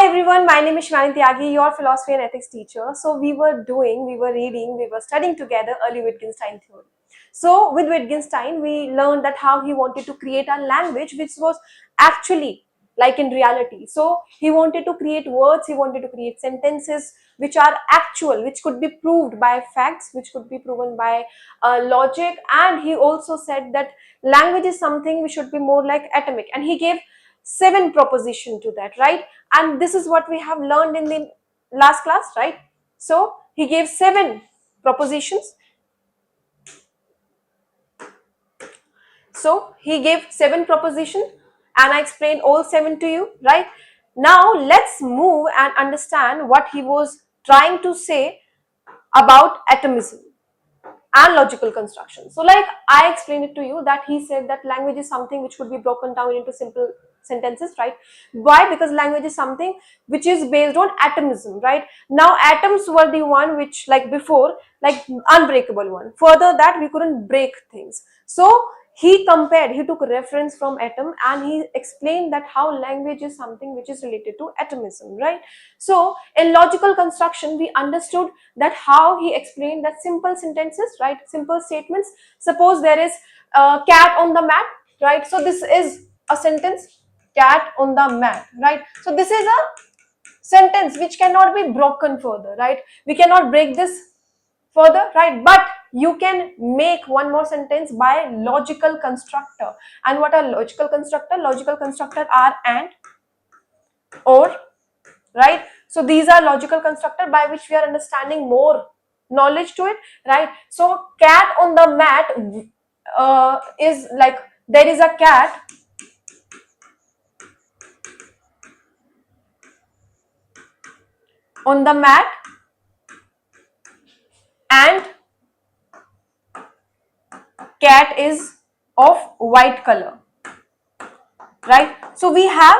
everyone, my name is Shivani Tyagi, your philosophy and ethics teacher. So we were reading, we were studying together early Wittgenstein theory. So with Wittgenstein, we learned that how he wanted to create a language which was actually like in reality. So he wanted to create words, he wanted to create sentences which are actual, which could be proved by facts, which could be proven by logic. And he also said that language is something which should be more like atomic. And he gave 7 proposition to that, right? And this is what we have learned in the last class, right? So he gave 7 propositions. So he gave 7 proposition and I explained all 7 to you, right? Now let's move and understand what he was trying to say about atomism and logical construction. So like I explained it to you that he said that language is something which could be broken down into simple sentences, right? Why? Because language is something which is based on atomism, right? Now atoms were the one which like before, like unbreakable one. Further that we couldn't break things. So he took reference from atom and he explained that how language is something which is related to atomism, right? So in logical construction, we understood that how he explained that simple sentences, right? Simple statements. Suppose there is a cat on the mat, right? So this is a sentence, cat on the mat, right? So this is a sentence which cannot be broken further, right? We cannot break this further, right? But you can make one more sentence by logical constructor. And what are logical constructor? Logical constructor are and, or, right? So these are logical constructor by which we are understanding more knowledge to it, right? So cat on the mat is like there is a cat on the mat and cat is of white color, right? So we have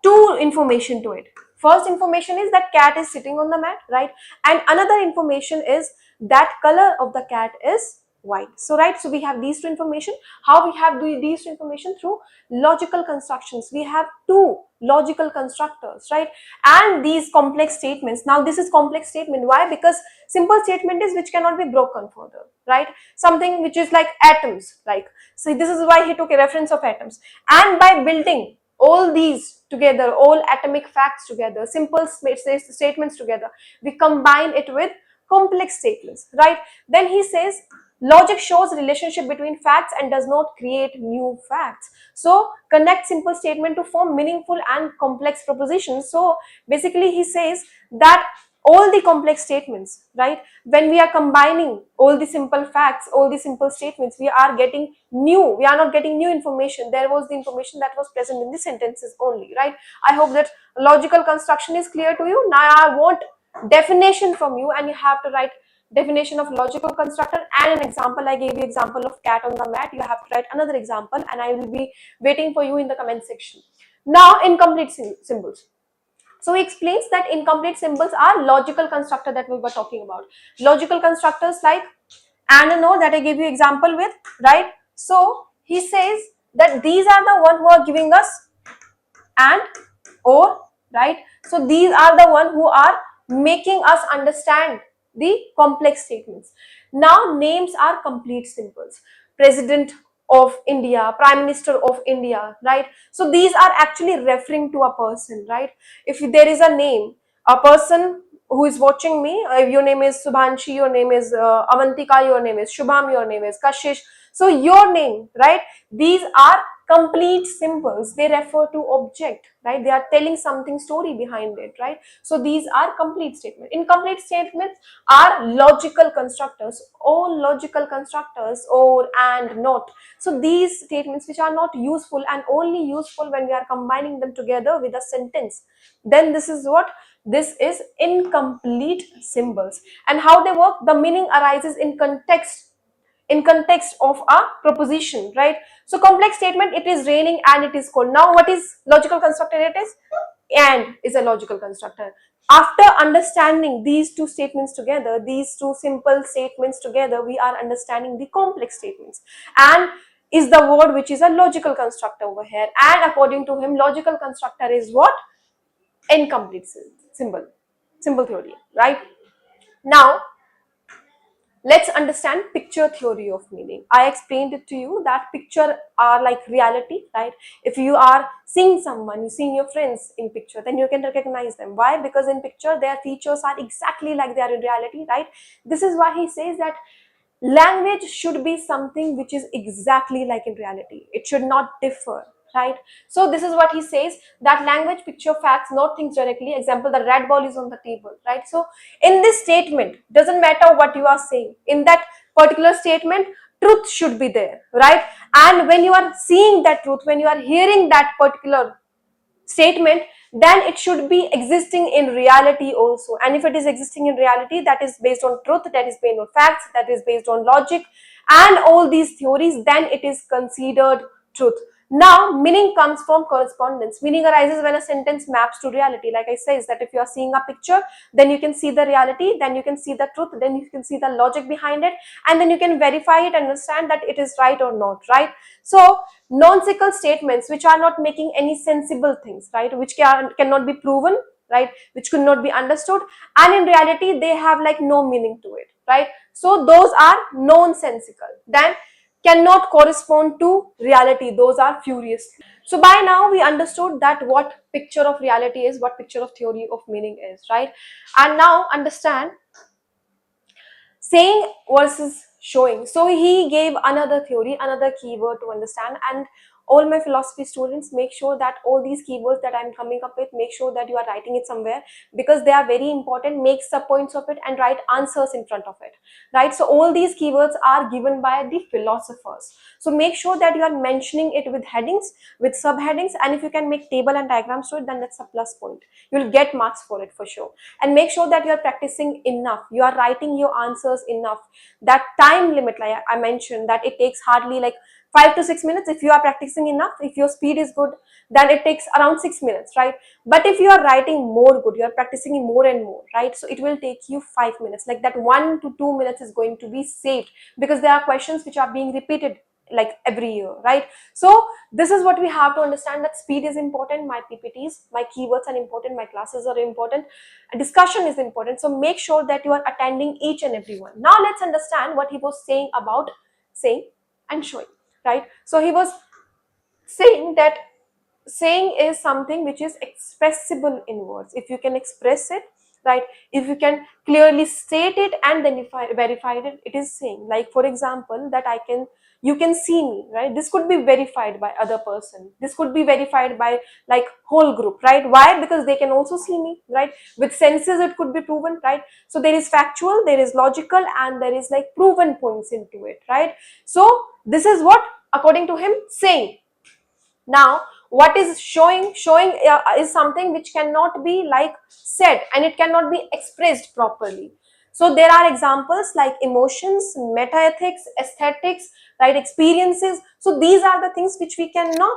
2 information to it. First information is that cat is sitting on the mat, right? And another information is that color of the cat is white. So right, so we have these 2 information. How we have these 2 information? Through logical constructions. We have 2 logical constructors, right? And these complex statements. Now this is complex statement. Why? Because simple statement is which cannot be broken further, right? Something which is like atoms, like, so this is why he took a reference of atoms. And by building all these together, all atomic facts together, simple statements together, we combine it with complex statements, right? Then he says logic shows relationship between facts and does not create new facts. So connect simple statement to form meaningful and complex propositions. So basically he says that all the complex statements, right, when we are combining all the simple facts, all the simple statements, we are not getting new information. There was the information that was present in the sentences only, right? I hope that logical construction is clear to you. Now I want definition from you and you have to write definition of logical constructor and an example. I gave you example of cat on the mat. You have to write another example and I will be waiting for you in the comment section. Now incomplete symbols. So he explains that incomplete symbols are logical constructor that we were talking about. Logical constructors like and and or that I gave you example with, right? So he says that these are the one who are giving us and or, right? So these are the one who are making us understand the complex statements. Now names are complete symbols. President of India, Prime Minister of India, right? So these are actually referring to a person, right? If there is a name, a person who is watching me, your name is Subhanshi, your name is Avantika, your name is Shubham, your name is Kashish. So your name, right? These are complete symbols. They refer to object, right? They are telling something story behind it, right? So these are complete statements. Incomplete statements are logical constructors. All logical constructors, or, and, not. So these statements which are not useful and only useful when we are combining them together with a sentence, then this is what? This is incomplete symbols. And how they work? The meaning arises in context of a proposition, right? So complex statement, it is raining and it is cold. Now what is logical constructor? It is and is a logical constructor. After understanding these 2 statements together, these 2 simple statements together, we are understanding the complex statements and is the word which is a logical constructor over here. And according to him, logical constructor is what? incomplete symbol theory, right? Now let's understand picture theory of meaning. I explained it to you that picture are like reality, right? If you are seeing someone, you seeing your friends in picture, then you can recognize them. Why? Because in picture their features are exactly like they are in reality, right? This is why he says that language should be something which is exactly like in reality. It should not differ, right? So this is what he says, that language picture facts, not things directly. Example, the red ball is on the table, right? So in this statement, doesn't matter what you are saying, in that particular statement truth should be there, right? And when you are seeing that truth, when you are hearing that particular statement, then it should be existing in reality also. And if it is existing in reality, that is based on truth, that is based on facts, that is based on logic and all these theories, then it is considered truth. Now meaning comes from correspondence. Meaning arises when a sentence maps to reality. Like I says that if you are seeing a picture, then you can see the reality, then you can see the truth, then you can see the logic behind it, and then you can verify it and understand that it is right or not, right? So nonsensical statements which are not making any sensible things, right, which cannot be proven, right, which could not be understood, and in reality they have like no meaning to it, right? So those are nonsensical, then cannot correspond to reality, those are furious. So by now we understood that what picture of reality is, what picture of theory of meaning is, right? And now understand saying versus showing. So he gave another theory, another keyword to understand. And all my philosophy students, make sure that all these keywords that I'm coming up with, make sure that you are writing it somewhere, because they are very important. Make subpoints of it and write answers in front of it, right? So all these keywords are given by the philosophers. So make sure that you are mentioning it with headings, with subheadings, and if you can make table and diagrams to it, then that's a plus point. You'll get marks for it for sure. And make sure that you are practicing enough, you are writing your answers enough. That time limit, like I mentioned, that it takes hardly like 5 to 6 minutes. If you are practicing enough, if your speed is good, then it takes around 6 minutes, right? But if you are writing more good, you are practicing more and more, right? So it will take you 5 minutes. Like that 1 to 2 minutes is going to be saved, because there are questions which are being repeated like every year, right? So this is what we have to understand, that speed is important, my ppts, my keywords are important, my classes are important, discussion is important. So make sure that you are attending each and every one. Now let's understand what he was saying about saying and showing, right? So he was saying that saying is something which is expressible in words. If you can express it, right, if you can clearly state it and then verify it, it is saying. Like for example, that you can see me, right? This could be verified by other person, this could be verified by like whole group, right? Why? Because they can also see me, right? With senses it could be proven, right? So there is factual, there is logical, and there is like proven points into it, right? So this is what according to him saying. Now what is showing? Showing is something which cannot be like said, and it cannot be expressed properly. So there are examples like emotions, metaethics, aesthetics, right, experiences. So these are the things which we cannot,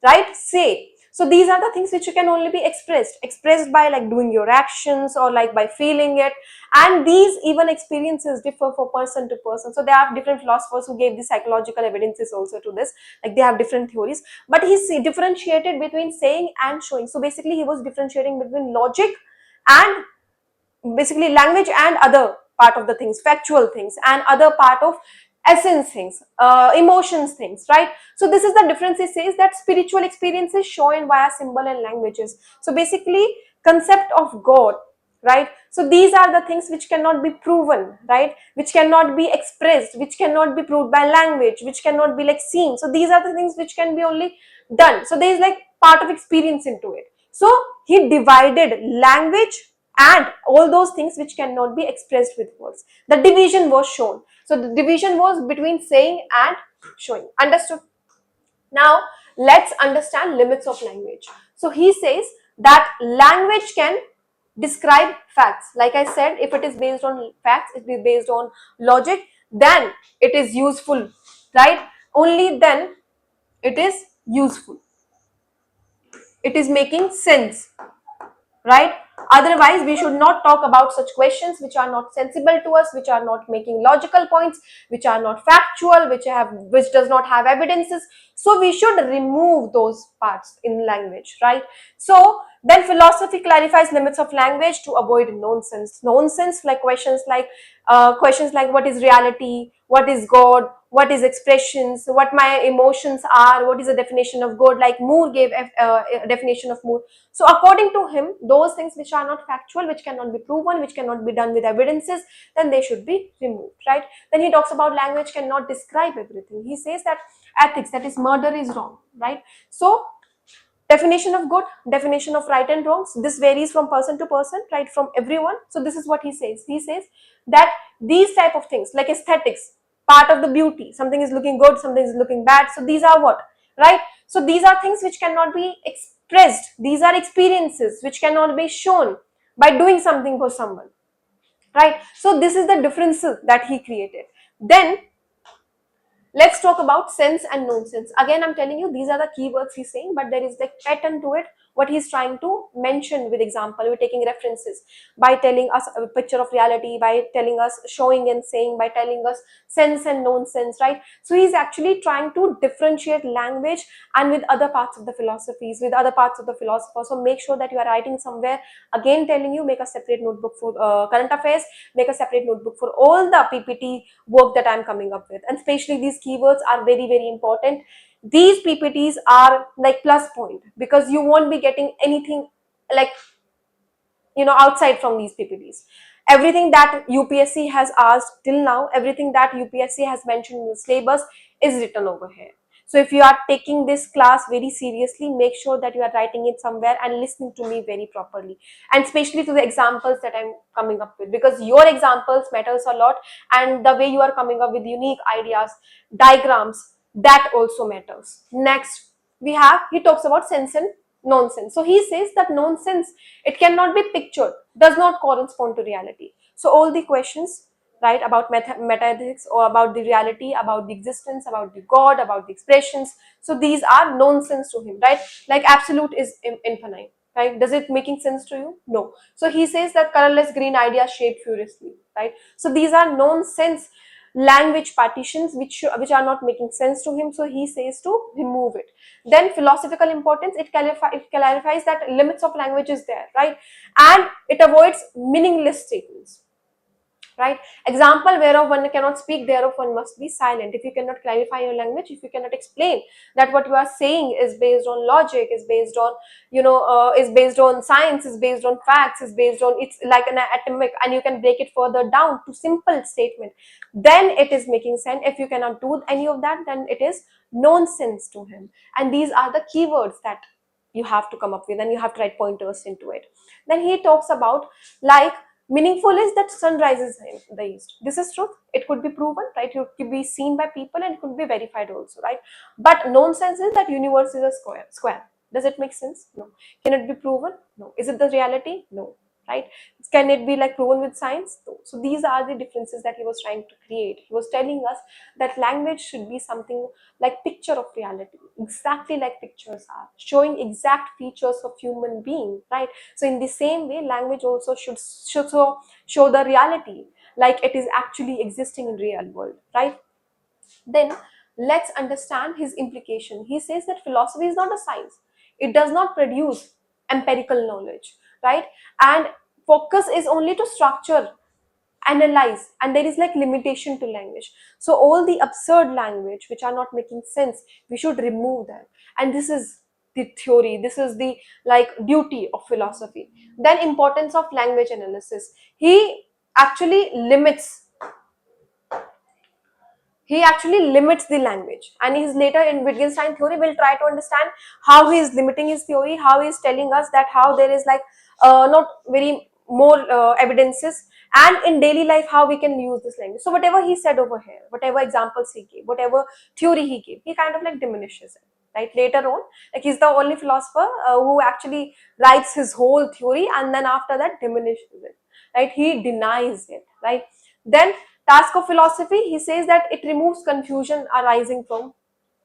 right, say. So these are the things which you can only be expressed by like doing your actions or like by feeling it. And these even experiences differ for person to person. So there are different philosophers who gave the psychological evidences also to this, like they have different theories. But he differentiated between saying and showing. So basically he was differentiating between logic and basically language and other part of the things, factual things, and other part of essence things, emotions things, right? So this is the difference. He says that spiritual experiences shown via symbol and languages. So basically concept of God, right? So these are the things which cannot be proven, right, which cannot be expressed, which cannot be proved by language, which cannot be like seen. So these are the things which can be only done. So there is like part of experience into it. So he divided language and all those things which cannot be expressed with words. The division was shown. So the division was between saying and showing. Understood? Now let's understand limits of language. So he says that language can describe facts. Like I said, if it is based on facts, it is based on logic, then it is useful, right? Only then it is useful. It is making sense, right? Otherwise we should not talk about such questions which are not sensible to us, which are not making logical points, which are not factual, which does not have evidences. So we should remove those parts in language, right? So Then philosophy clarifies limits of language to avoid nonsense. Nonsense like questions like what is reality, what is God, what is expressions, what my emotions are, what is the definition of God. Like Moore gave a definition of Moore. So according to him, those things which are not factual, which cannot be proven, which cannot be done with evidences, then they should be removed, right? Then he talks about language cannot describe everything. He says that ethics, that is murder, is wrong, right? So definition of good, definition of right and wrongs, this varies from person to person, right, from everyone. So this is what he says. He says that these type of things like aesthetics, part of the beauty, something is looking good, something is looking bad, so these are what, right? So these are things which cannot be expressed, these are experiences which cannot be shown by doing something for someone, right? So this is the differences that he created. Then let's talk about sense and nonsense. Again, I'm telling you, these are the keywords he's saying, but there is like pattern to it. What he's trying to mention with example, we're taking references by telling us a picture of reality, by telling us showing and saying, by telling us sense and nonsense, right? So he's actually trying to differentiate language and with other parts of the philosophies, with other parts of the philosopher. So make sure that you are writing somewhere. Again, telling you, make a separate notebook for current affairs, make a separate notebook for all the PPT work that I'm coming up with, and especially these keywords are very, very important. These PPTs are like plus point because you won't be getting anything like outside from these PPTs. Everything that UPSC has asked till now, everything that UPSC has mentioned in the syllabus is written over here. So if you are taking this class very seriously, make sure that you are writing it somewhere and listening to me very properly, and especially to the examples that I'm coming up with, because your examples matters a lot, and the way you are coming up with unique ideas, diagrams, that also matters. Next, he talks about sense and nonsense. So he says that nonsense, it cannot be pictured, does not correspond to reality. So all the questions, right, about metaethics or about the reality, about the existence, about the God, about the expressions, so these are nonsense to him, right? Like absolute is infinite, right? Does it making sense to you? No. So he says that colorless green ideas shape furiously, right? So these are nonsense language partitions which are not making sense to him, so he says to remove it. Then philosophical importance, it clarifies that limits of language is there, right? And it avoids meaningless statements, right? Example whereof one cannot speak, thereof one must be silent. If you cannot clarify your language, if you cannot explain that what you are saying is based on logic, is based on is based on science, is based on facts, is based on, it's like an atomic, and you can break it further down to simple statement, then it is making sense. If you cannot do any of that, then it is nonsense to him. And these are the keywords that you have to come up with, and you have to write pointers into it. Then he talks about like meaningful is that sun rises in the east. This is truth. It could be proven, right? It could be seen by people and it could be verified also, right? But nonsense is that universe is a square. Does it make sense? No. Can it be proven? No. Is it the reality? No. Right? Can it be like proven with science? No. So these are the differences that he was trying to create. He was telling us that language should be something like picture of reality, exactly like pictures are, showing exact features of human being, right? So in the same way, language also should show the reality, like it is actually existing in real world, right? Then let's understand his implication. He says that philosophy is not a science. It does not produce empirical knowledge, right? And focus is only to structure, analyze, and there is like limitation to language. So all the absurd language which are not making sense, we should remove them. And this is the theory, this is the like duty of philosophy. Then importance of language analysis. Actually limits he actually limits the language, and his later in Wittgenstein theory will try to understand how he is limiting his theory, how he is telling us that how there is like not very more evidences, and in daily life how we can use this language. So whatever he said over here, whatever examples he gave, whatever theory he gave, he kind of like diminishes it, right? Later on, like he's the only philosopher who actually writes his whole theory and then after that diminishes it, right? He denies it, right? Then task of philosophy, he says that it removes confusion arising from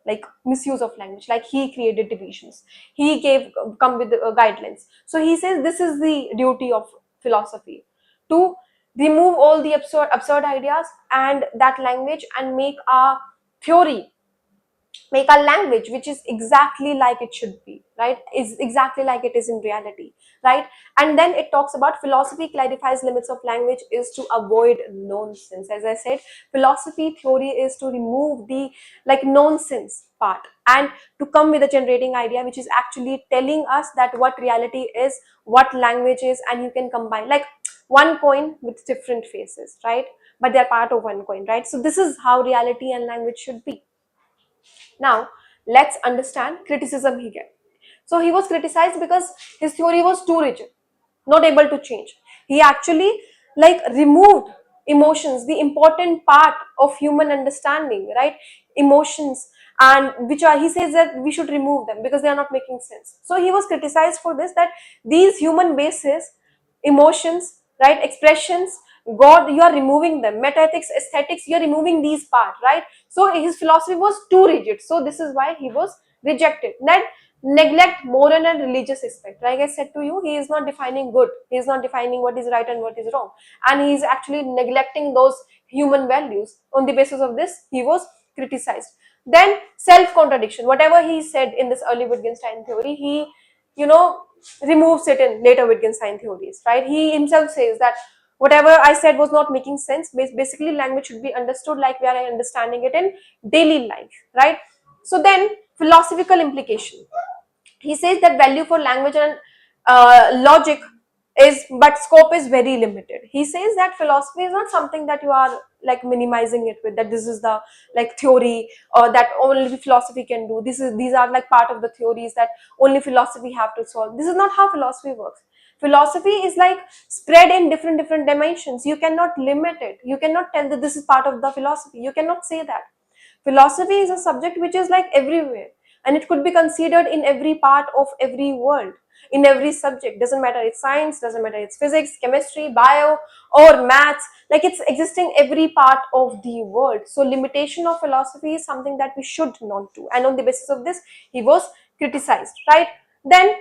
like misuse of language, like he created divisions, he gave come with guidelines. So he says this is the duty of philosophy, to remove all the absurd ideas and that language and make a theory make our language which is exactly like it should be, right, is exactly like it is in reality, right. And then it talks about philosophy clarifies limits of language is to avoid nonsense. As I said, philosophy theory is to remove the like nonsense part and to come with a generating idea which is actually telling us that what reality is, what language is, and you can combine like one coin with different faces, right, but they're part of one coin, right. So this is how reality and language should be. Now, let's understand criticism he get. So he was criticized because his theory was too rigid, not able to change. He actually like removed emotions, the important part of human understanding, right? Emotions, and which are, he says that we should remove them because they are not making sense. So he was criticized for this, that these human bases, emotions, right, expressions, God, you are removing them. Metaethics, aesthetics, you are removing these part, right? So his philosophy was too rigid. So this is why he was rejected. Then neglect moral and religious aspect. Like I said to you, he is not defining good. He is not defining what is right and what is wrong. And he is actually neglecting those human values. On the basis of this, he was criticized. Then self-contradiction. Whatever he said in this early Wittgenstein theory, he, you know, removes it in later Wittgenstein theories, right? He himself says that whatever I said was not making sense. Basically, language should be understood like we are understanding it in daily life, right? So then, philosophical implication. He says that value for language and logic is, but scope is very limited. He says that philosophy is not something that you are like minimizing it with, that this is the like theory or that only philosophy can do. These are like part of the theories that only philosophy have to solve. This is not how philosophy works. Philosophy is like spread in different dimensions. You cannot limit it. You cannot tell that this is part of the philosophy. You cannot say that. Philosophy is a subject which is like everywhere, and it could be considered in every part of every world, in every subject. Doesn't matter it's science, doesn't matter it's physics, chemistry, bio, or maths, like it's existing every part of the world. So limitation of philosophy is something that we should not do, and on the basis of this he was criticized, right. Then,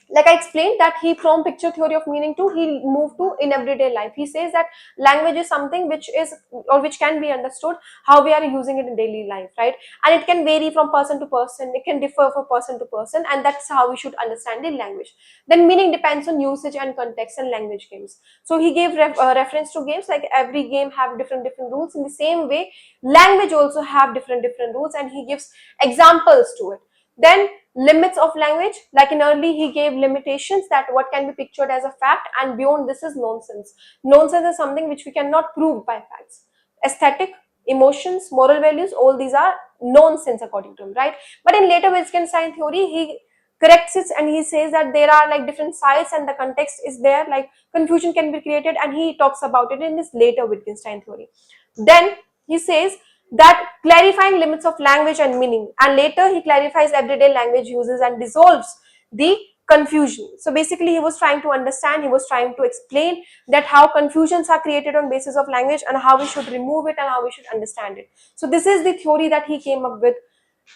like I explained, that he from picture theory of meaning to he moved to in everyday life. He says that language is something which is or which can be understood how we are using it in daily life, right, and it can vary from person to person, it can differ from person to person, and that's how we should understand the language. Then meaning depends on usage and context and language games. So he gave reference to games, like every game have different rules. In the same way, language also have different rules, and he gives examples to it. Then limits of language, like in early he gave limitations, that what can be pictured as a fact and beyond this is nonsense. Nonsense is something which we cannot prove by facts. Aesthetic, emotions, moral values, all these are nonsense according to him, right. But in later Wittgenstein theory, he corrects it and he says that there are like different sides and the context is there, like confusion can be created, and he talks about it in this later Wittgenstein theory. Then he says that clarifying limits of language and meaning, and later he clarifies everyday language uses and dissolves the confusion. So basically he was trying to understand, he was trying to explain that how confusions are created on basis of language and how we should remove it and how we should understand it. So this is the theory that he came up with,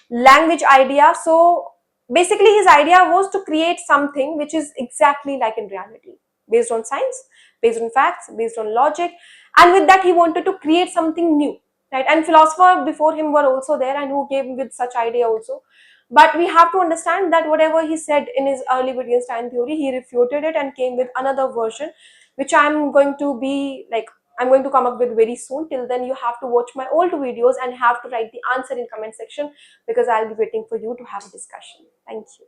language idea. So basically his idea was to create something which is exactly like in reality, based on science, based on facts, based on logic, and with that he wanted to create something new, right. And philosophers before him were also there and who came with such idea also. But we have to understand that whatever he said in his early Wittgenstein theory, he refuted it and came with another version, which I'm going to be like, I'm going to come up with very soon. Till then, you have to watch my old videos and have to write the answer in comment section, because I'll be waiting for you to have a discussion. Thank you.